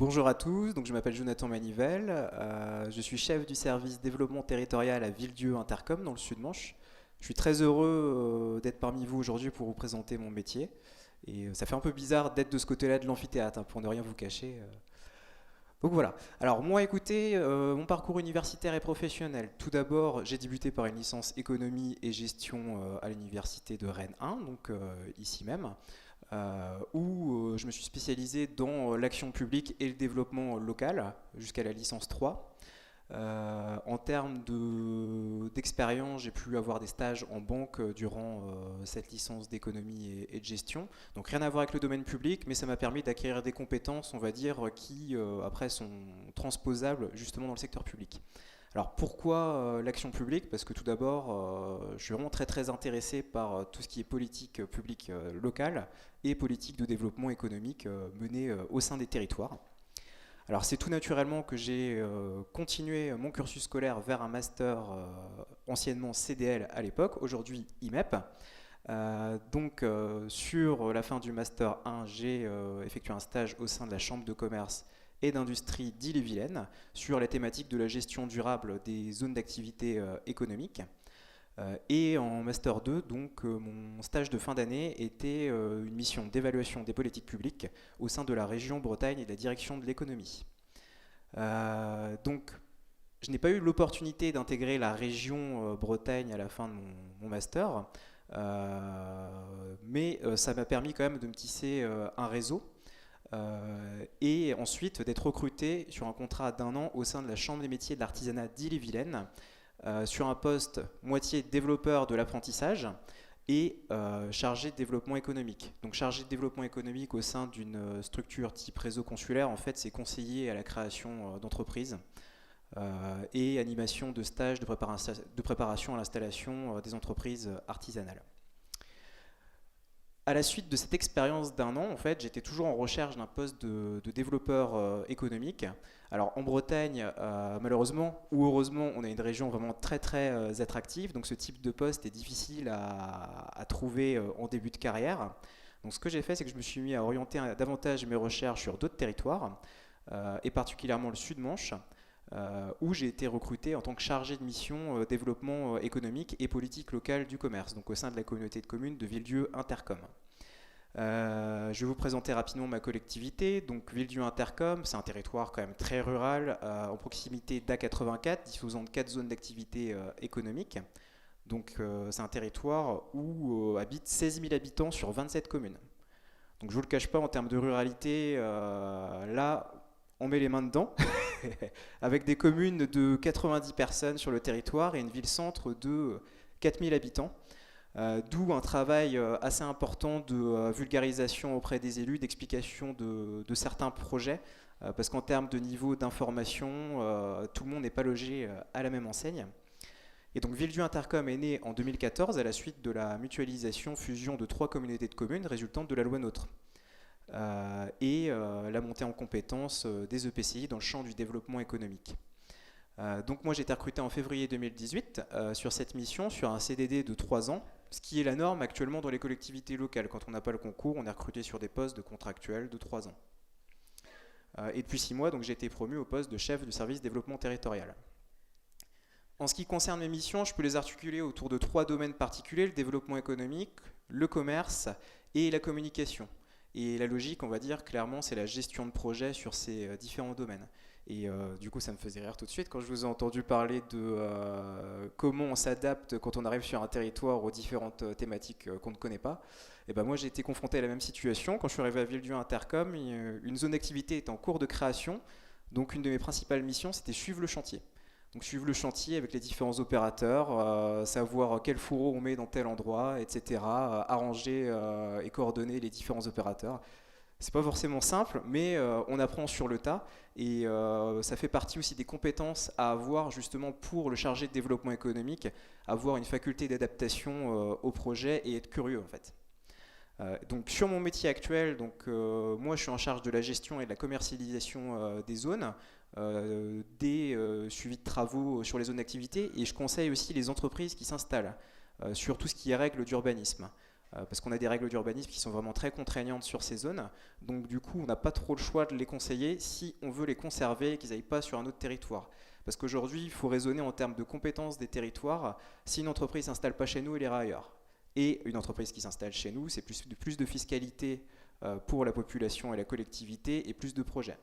Bonjour à tous, donc je m'appelle Jonathan Manivelle, je suis chef du service développement territorial à Villedieu Intercom dans le Sud-Manche. Je suis très heureux d'être parmi vous aujourd'hui pour vous présenter mon métier. Et ça fait un peu bizarre d'être de ce côté-là de l'amphithéâtre, hein, pour ne rien vous cacher. Donc voilà. Alors moi, écoutez, mon parcours universitaire et professionnel. Tout d'abord, j'ai débuté par une licence économie et gestion à l'université de Rennes 1, donc ici même, où je me suis spécialisé dans l'action publique et le développement local jusqu'à la licence 3. En termes d'expérience, j'ai pu avoir des stages en banque durant cette licence d'économie et de gestion. Donc rien à voir avec le domaine public, mais ça m'a permis d'acquérir des compétences, on va dire, qui après sont transposables justement dans le secteur public. Alors pourquoi l'action publique? Parce que tout d'abord, je suis vraiment très intéressé par tout ce qui est politique publique locale et politique de développement économique menée au sein des territoires. Alors c'est tout naturellement que j'ai continué mon cursus scolaire vers un master anciennement CDL à l'époque, aujourd'hui IMEP. Sur la fin du master 1, j'ai effectué un stage au sein de la Chambre de commerce et d'industrie d'Ille-et-Vilaine sur la thématique de la gestion durable des zones d'activité économique. Et en Master 2, mon stage de fin d'année était une mission d'évaluation des politiques publiques au sein de la région Bretagne et de la direction de l'économie. Donc, je n'ai pas eu l'opportunité d'intégrer la région Bretagne à la fin de mon master, mais ça m'a permis quand même de me tisser un réseau et ensuite d'être recruté sur un contrat d'1 an au sein de la Chambre des métiers de l'artisanat d'Ille-et-Vilaine sur un poste moitié développeur de l'apprentissage et chargé de développement économique. Donc chargé de développement économique au sein d'une structure type réseau consulaire, en fait c'est conseiller à la création d'entreprises et animation de stages de préparation à l'installation des entreprises artisanales. À la suite de cette expérience d'1 an, en fait, j'étais toujours en recherche d'un poste de développeur économique. Alors en Bretagne, malheureusement ou heureusement, on a une région vraiment très attractive, donc ce type de poste est difficile à trouver en début de carrière. Donc ce que j'ai fait, c'est que je me suis mis à orienter davantage mes recherches sur d'autres territoires, et particulièrement le Sud-Manche, où j'ai été recruté en tant que chargé de mission développement économique et politique locale du commerce, donc au sein de la communauté de communes de Villedieu Intercom. Je vais vous présenter rapidement ma collectivité. Donc Villedieu Intercom, c'est un territoire quand même très rural, en proximité d'A84, disposant de 4 zones d'activité économique. Donc c'est un territoire où habitent 16 000 habitants sur 27 communes. Donc je vous le cache pas, en termes de ruralité, là on met les mains dedans, avec des communes de 90 personnes sur le territoire et une ville-centre de 4000 habitants. D'où un travail assez important de vulgarisation auprès des élus, d'explication de certains projets, parce qu'en termes de niveau d'information, tout le monde n'est pas logé à la même enseigne. Et donc Villedieu Intercom est né en 2014 à la suite de la mutualisation fusion de 3 communautés de communes résultante de la loi NOTRe. La montée en compétences des EPCI dans le champ du développement économique. Donc moi j'ai été recruté en février 2018 sur cette mission, sur un CDD de 3 ans, ce qui est la norme actuellement dans les collectivités locales. Quand on n'a pas le concours, on est recruté sur des postes de contractuels de 3 ans. Et depuis 6 mois, donc, j'ai été promu au poste de chef du service développement territorial. En ce qui concerne mes missions, je peux les articuler autour de 3 domaines particuliers: le développement économique, le commerce et la communication. Et la logique, on va dire, clairement, c'est la gestion de projet sur ces différents domaines. Et du coup, ça me faisait rire tout de suite quand je vous ai entendu parler de comment on s'adapte quand on arrive sur un territoire aux différentes thématiques qu'on ne connaît pas. Et ben moi, j'ai été confronté à la même situation. Quand je suis arrivé à Villedieu Intercom, une zone d'activité est en cours de création. Donc une de mes principales missions, c'était suivre le chantier. Donc suivre le chantier avec les différents opérateurs, savoir quel fourreau on met dans tel endroit, etc. Arranger et coordonner les différents opérateurs. C'est pas forcément simple, mais on apprend sur le tas et ça fait partie aussi des compétences à avoir justement pour le chargé de développement économique, avoir une faculté d'adaptation au projet et être curieux en fait. Donc sur mon métier actuel, moi je suis en charge de la gestion et de la commercialisation des zones, des suivis de travaux sur les zones d'activité, et je conseille aussi les entreprises qui s'installent sur tout ce qui est règles d'urbanisme. parce qu'on a des règles d'urbanisme qui sont vraiment très contraignantes sur ces zones. Donc du coup, on n'a pas trop le choix de les conseiller si on veut les conserver et qu'ils n'aillent pas sur un autre territoire. Parce qu'aujourd'hui, il faut raisonner en termes de compétences des territoires. Si une entreprise ne s'installe pas chez nous, elle ira ailleurs. Et une entreprise qui s'installe chez nous, c'est plus de fiscalité pour la population et la collectivité et plus de projets.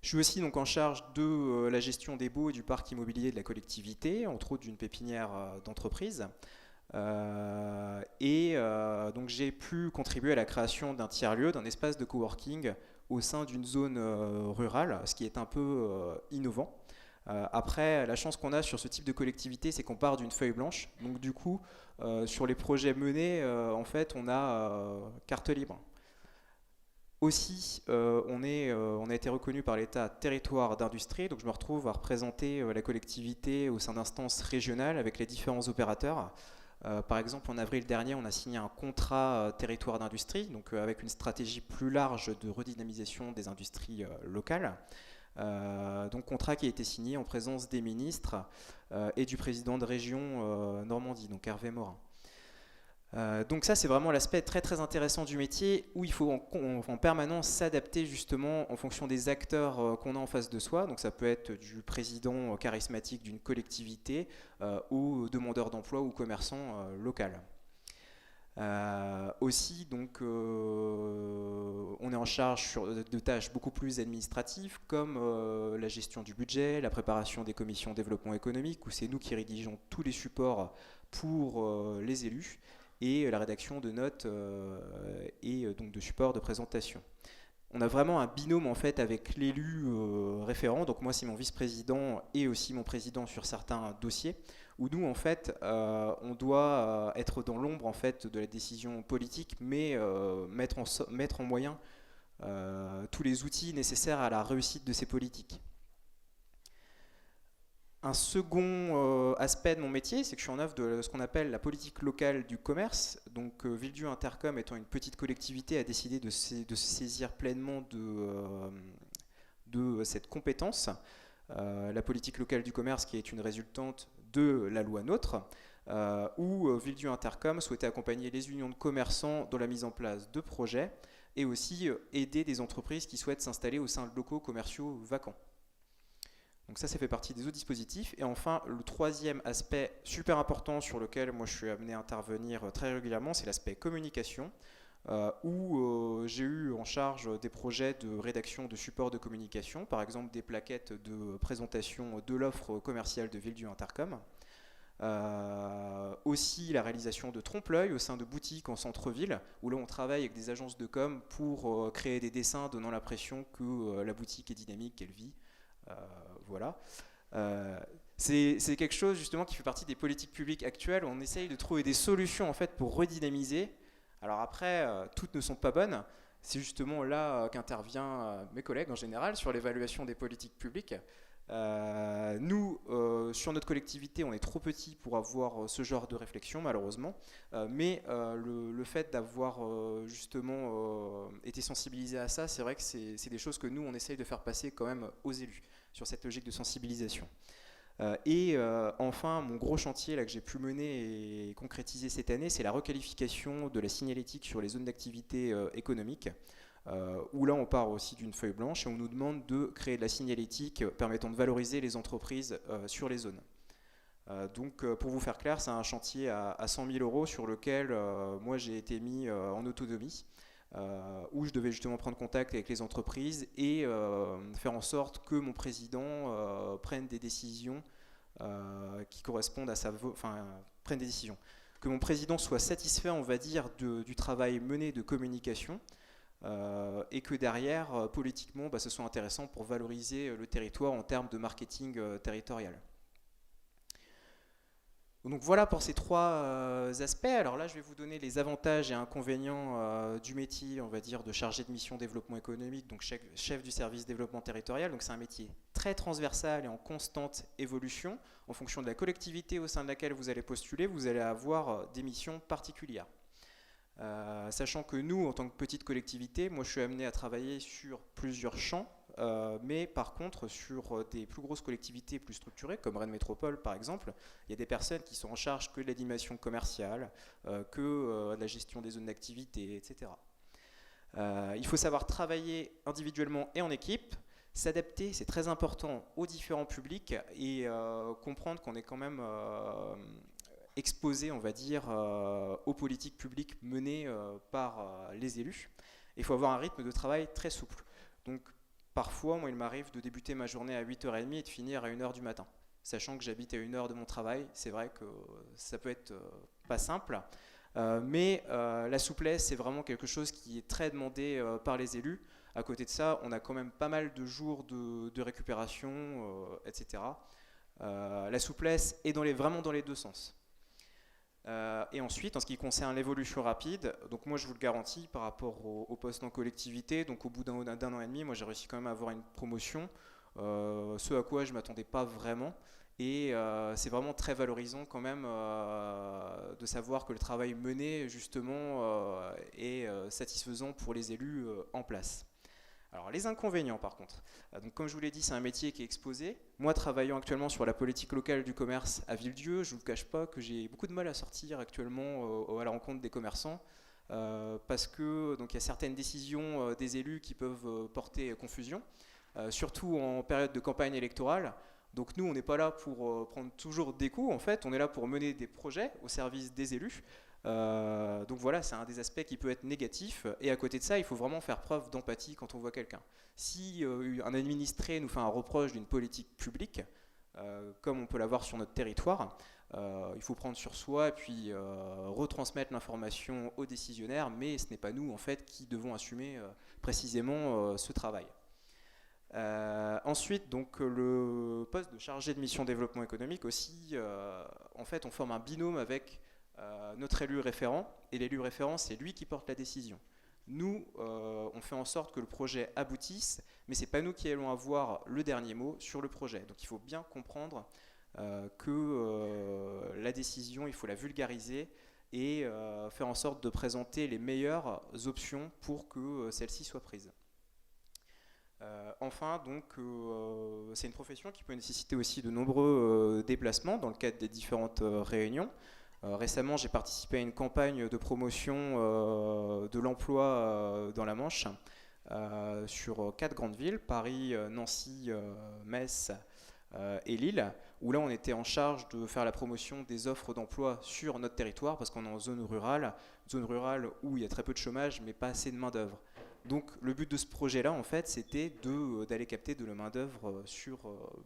Je suis aussi donc en charge de la gestion des baux et du parc immobilier de la collectivité, entre autres d'une pépinière d'entreprise. Donc j'ai pu contribuer à la création d'un tiers-lieu, d'un espace de coworking au sein d'une zone rurale, ce qui est un peu innovant. Après, la chance qu'on a sur ce type de collectivité, c'est qu'on part d'une feuille blanche. Donc du coup, sur les projets menés, en fait, on a carte libre. Aussi, on a été reconnu par l'État territoire d'industrie, donc je me retrouve à représenter la collectivité au sein d'instances régionales avec les différents opérateurs. Par exemple, en avril dernier, on a signé un contrat territoire d'industrie, donc avec une stratégie plus large de redynamisation des industries locales. Donc contrat qui a été signé en présence des ministres et du président de région Normandie, donc Hervé Morin. Donc ça, c'est vraiment l'aspect très très intéressant du métier où il faut en permanence s'adapter justement en fonction des acteurs qu'on a en face de soi. Donc ça peut être du président charismatique d'une collectivité aux demandeurs d'emploi ou commerçants local. Aussi, donc, on est en charge de tâches beaucoup plus administratives comme la gestion du budget, la préparation des commissions développement économique où c'est nous qui rédigeons tous les supports pour les élus et la rédaction de notes et donc de supports de présentation. On a vraiment un binôme en fait avec l'élu référent, donc moi c'est mon vice-président et aussi mon président sur certains dossiers, où nous en fait on doit être dans l'ombre en fait de la décision politique, mais mettre en moyen tous les outils nécessaires à la réussite de ces politiques. Un second aspect de mon métier, c'est que je suis en œuvre de ce qu'on appelle la politique locale du commerce. Donc Villedieu Intercom étant une petite collectivité a décidé de se saisir pleinement de cette compétence. La politique locale du commerce qui est une résultante de la loi NOTRe, où Villedieu Intercom souhaitait accompagner les unions de commerçants dans la mise en place de projets et aussi aider des entreprises qui souhaitent s'installer au sein de locaux commerciaux vacants. Donc ça fait partie des autres dispositifs. Et enfin, le troisième aspect super important sur lequel moi je suis amené à intervenir très régulièrement, c'est l'aspect communication, où j'ai eu en charge des projets de rédaction de supports de communication, par exemple des plaquettes de présentation de l'offre commerciale de Villedieu Intercom. Aussi la réalisation de trompe-l'œil au sein de boutiques en centre-ville, où là on travaille avec des agences de com pour créer des dessins donnant l'impression que la boutique est dynamique, qu'elle vit. Voilà. C'est quelque chose justement qui fait partie des politiques publiques actuelles où on essaye de trouver des solutions en fait pour redynamiser. Alors après, toutes ne sont pas bonnes. C'est justement là qu'interviennent mes collègues en général sur l'évaluation des politiques publiques. Nous, sur notre collectivité, on est trop petit pour avoir ce genre de réflexion, malheureusement. Mais le fait d'avoir justement été sensibilisé à ça, c'est vrai que c'est des choses que nous, on essaye de faire passer quand même aux élus, sur cette logique de sensibilisation. Enfin, mon gros chantier là, que j'ai pu mener et concrétiser cette année, c'est la requalification de la signalétique sur les zones d'activité économique. Où là on part aussi d'une feuille blanche et on nous demande de créer de la signalétique permettant de valoriser les entreprises sur les zones. Donc pour vous faire clair, c'est un chantier à 100 000 € sur lequel moi j'ai été mis en autonomie, où je devais justement prendre contact avec les entreprises et faire en sorte que mon président prenne des décisions qui correspondent à prenne des décisions. Que mon président soit satisfait, on va dire, du travail mené de communication, et que derrière, politiquement, ce soit intéressant pour valoriser le territoire en termes de marketing territorial. Donc voilà pour ces trois aspects. Alors là, je vais vous donner les avantages et inconvénients du métier, on va dire, de chargé de mission développement économique, donc chef du service développement territorial. Donc c'est un métier très transversal et en constante évolution. En fonction de la collectivité au sein de laquelle vous allez postuler, vous allez avoir des missions particulières. Sachant que nous, en tant que petite collectivité, moi je suis amené à travailler sur plusieurs champs, mais par contre sur des plus grosses collectivités plus structurées, comme Rennes Métropole par exemple, il y a des personnes qui sont en charge que de l'animation commerciale, que de la gestion des zones d'activité, etc. Il faut savoir travailler individuellement et en équipe, s'adapter, c'est très important, aux différents publics et comprendre qu'on est quand même exposé, on va dire, aux politiques publiques menées par les élus. Il faut avoir un rythme de travail très souple. Donc parfois, moi, il m'arrive de débuter ma journée à 8h30 et de finir à 1h du matin. Sachant que j'habite à 1 heure de mon travail, c'est vrai que ça peut être pas simple. Mais la souplesse, c'est vraiment quelque chose qui est très demandé par les élus. À côté de ça, on a quand même pas mal de jours de récupération, etc. La souplesse est vraiment dans les deux sens. Et ensuite, en ce qui concerne l'évolution rapide, donc moi je vous le garantis par rapport au poste en collectivité, donc au bout d'un an et demi, moi j'ai réussi quand même à avoir une promotion, ce à quoi je ne m'attendais pas vraiment. Et c'est vraiment très valorisant quand même de savoir que le travail mené justement est satisfaisant pour les élus en place. Alors les inconvénients par contre, donc comme je vous l'ai dit, c'est un métier qui est exposé. Moi travaillant actuellement sur la politique locale du commerce à Villedieu, je ne vous cache pas que j'ai beaucoup de mal à sortir actuellement à la rencontre des commerçants parce que donc il y a certaines décisions des élus qui peuvent porter confusion, surtout en période de campagne électorale. Donc nous, on n'est pas là pour prendre toujours des coups, en fait, on est là pour mener des projets au service des élus. Donc voilà, c'est un des aspects qui peut être négatif. Et à côté de ça, il faut vraiment faire preuve d'empathie quand on voit quelqu'un. Si un administré nous fait un reproche d'une politique publique, comme on peut l'avoir sur notre territoire, il faut prendre sur soi et puis retransmettre l'information aux décisionnaires, mais ce n'est pas nous en fait qui devons assumer précisément ce travail. Ensuite, donc, le poste de chargé de mission développement économique aussi, en fait, on forme un binôme avec notre élu référent, et l'élu référent, c'est lui qui porte la décision. Nous, on fait en sorte que le projet aboutisse, mais ce n'est pas nous qui allons avoir le dernier mot sur le projet. Donc il faut bien comprendre que la décision, il faut la vulgariser et faire en sorte de présenter les meilleures options pour que celle-ci soit prise. Enfin, donc, c'est une profession qui peut nécessiter aussi de nombreux déplacements dans le cadre des différentes réunions. Récemment, j'ai participé à une campagne de promotion de l'emploi dans la Manche sur 4 grandes villes, Paris, Nancy, Metz et Lille, où là on était en charge de faire la promotion des offres d'emploi sur notre territoire, parce qu'on est en zone rurale où il y a très peu de chômage mais pas assez de main d'œuvre. Donc le but de ce projet-là, en fait, c'était d'aller capter de la main-d'œuvre sur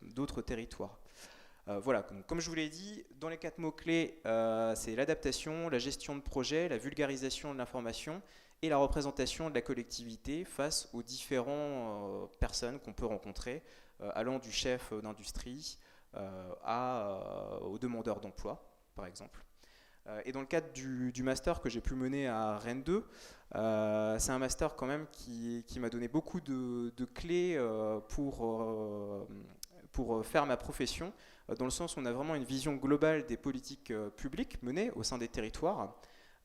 d'autres territoires. Voilà, comme je vous l'ai dit, dans les 4 mots-clés, c'est l'adaptation, la gestion de projet, la vulgarisation de l'information et la représentation de la collectivité face aux différentes personnes qu'on peut rencontrer, allant du chef d'industrie aux demandeurs d'emploi, par exemple. Et dans le cadre du master que j'ai pu mener à Rennes 2, c'est un master quand même qui m'a donné beaucoup de clés pour faire ma profession, dans le sens où on a vraiment une vision globale des politiques publiques menées au sein des territoires.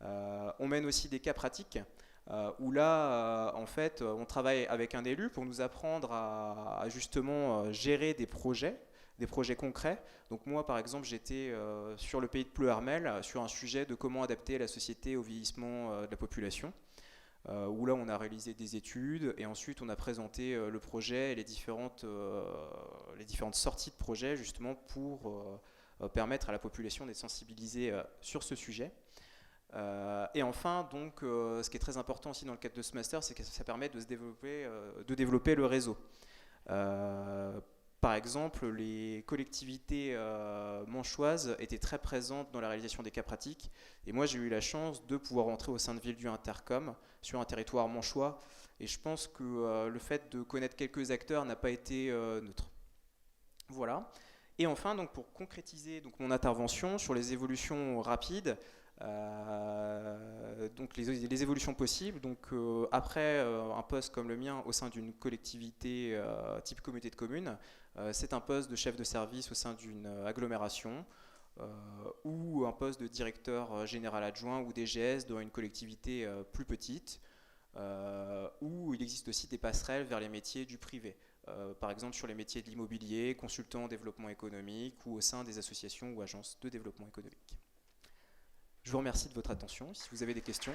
On mène aussi des cas pratiques, où là, en fait, on travaille avec un élu pour nous apprendre à justement gérer des projets concrets. Donc moi, par exemple, j'étais sur le pays de Pleuharmel, sur un sujet de comment adapter la société au vieillissement de la population, où là, on a réalisé des études et ensuite on a présenté le projet et les différentes sorties de projet, justement pour permettre à la population d'être sensibilisée sur ce sujet. Et enfin, donc, ce qui est très important aussi dans le cadre de ce master, c'est que ça permet de développer le réseau. Par exemple, les collectivités manchoises étaient très présentes dans la réalisation des cas pratiques. Et moi, j'ai eu la chance de pouvoir entrer au sein de Villedieu Intercom sur un territoire manchois. Et je pense que le fait de connaître quelques acteurs n'a pas été neutre. Voilà. Et enfin, donc, pour concrétiser donc, mon intervention sur les évolutions rapides, donc les évolutions possibles. Donc après un poste comme le mien au sein d'une collectivité type communauté de communes, c'est un poste de chef de service au sein d'une agglomération ou un poste de directeur général adjoint ou DGS dans une collectivité plus petite, où il existe aussi des passerelles vers les métiers du privé. par exemple sur les métiers de l'immobilier, consultant en développement économique ou au sein des associations ou agences de développement économique. Je vous remercie de votre attention. Si vous avez des questions.